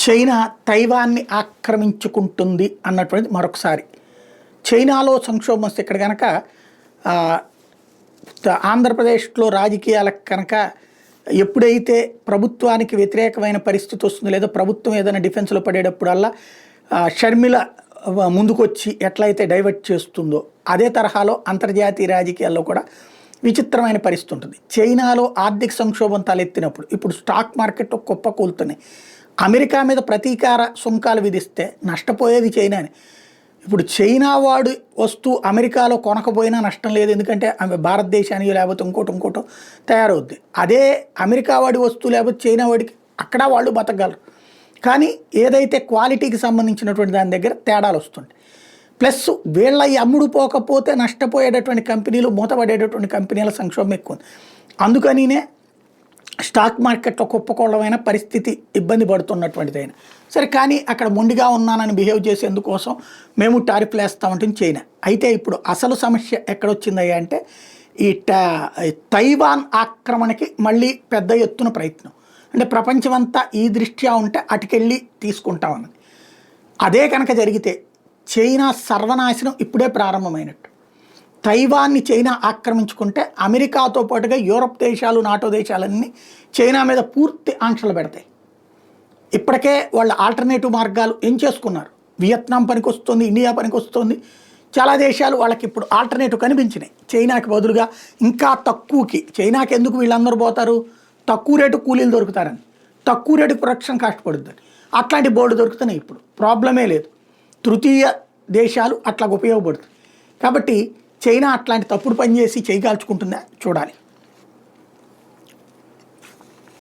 China తైవాన్ని ఆక్రమించుకుంటుంది అన్నటువంటిది మరొకసారి. చైనాలో సంక్షోభం వస్తే ఇక్కడ కనుక ఆంధ్రప్రదేశ్లో రాజకీయాలకు కనుక ఎప్పుడైతే ప్రభుత్వానికి వ్యతిరేకమైన పరిస్థితి వస్తుందో లేదా ప్రభుత్వం ఏదైనా డిఫెన్స్లో పడేటప్పుడల్లా షర్మిల ముందుకొచ్చి ఎట్లయితే డైవర్ట్ చేస్తుందో అదే తరహాలో అంతర్జాతీయ రాజకీయాల్లో కూడా విచిత్రమైన పరిస్థితి ఉంటుంది. చైనాలో ఆర్థిక సంక్షోభం తలెత్తినప్పుడు ఇప్పుడు స్టాక్ మార్కెట్ కుప్పకూలుతున్నాయి. అమెరికా మీద ప్రతీకార సుంకాలు విధిస్తే నష్టపోయేది చైనాని. ఇప్పుడు చైనా వాడు వస్తువు అమెరికాలో కొనకపోయినా నష్టం లేదు, ఎందుకంటే భారతదేశానికి లేకపోతే ఇంకోటో తయారవుద్ది. అదే అమెరికా వాడి వస్తువు లేకపోతే చైనా వాడికి అక్కడ వాళ్ళు బతకగలరు. కానీ ఏదైతే క్వాలిటీకి సంబంధించినటువంటి దాని దగ్గర తేడాలు వస్తుంటాయి. ప్లస్ వీళ్ళ అమ్ముడు పోకపోతే నష్టపోయేటటువంటి కంపెనీలు, మూతపడేటటువంటి కంపెనీల సంక్షోభం ఎక్కువ ఉంది. అందుకనినే స్టాక్ మార్కెట్లో కుప్పకూలమైన పరిస్థితి ఇబ్బంది పడుతున్నటువంటిది అయినా సరే. కానీ అక్కడ మొండిగా ఉన్నానని బిహేవ్ చేసేందుకోసం మేము టారిఫ్లు వేస్తామంటుంది చైనా. అయితే ఇప్పుడు అసలు సమస్య ఎక్కడొచ్చిందయ్యా అంటే ఈ తైవాన్ ఆక్రమణకి మళ్ళీ పెద్ద ఎత్తున ప్రయత్నం. అంటే ప్రపంచమంతా ఈ దృష్ట్యా ఉంటే అటుకెళ్ళి తీసుకుంటామన్నది. అదే కనుక జరిగితే చైనా సర్వనాశనం ఇప్పుడే ప్రారంభమైనట్టు. తైవాన్ని చైనా ఆక్రమించుకుంటే అమెరికాతో పాటుగా యూరప్ దేశాలు, నాటో దేశాలన్నీ చైనా మీద పూర్తి ఆంక్షలు పెడతాయి. ఇప్పటికే వాళ్ళ ఆల్టర్నేటివ్ మార్గాలు ఏం చేసుకున్నారు. వియత్నాం పనికి వస్తుంది, ఇండియా పనికి వస్తుంది. చాలా దేశాలు వాళ్ళకి ఇప్పుడు ఆల్టర్నేటివ్ కనిపించినాయి. చైనాకి బదులుగా ఇంకా తక్కువకి, చైనాకి ఎందుకు వీళ్ళందరూ పోతారు, తక్కువ రేటు కూలీలు దొరుకుతారని, తక్కువ రేటు ప్రొడక్షన్ కాస్ట్ పడుతుంది. అట్లాంటి బోర్డు దొరుకుతున్నాయి. ఇప్పుడు ప్రాబ్లమే లేదు. తృతీయ దేశాలు అట్లా ఉపయోగపడుతుంది. కాబట్టి చైనా అట్లాంటి తప్పుడు పని చేసి చేయగాల్చుకుంటుందా చూడాలి.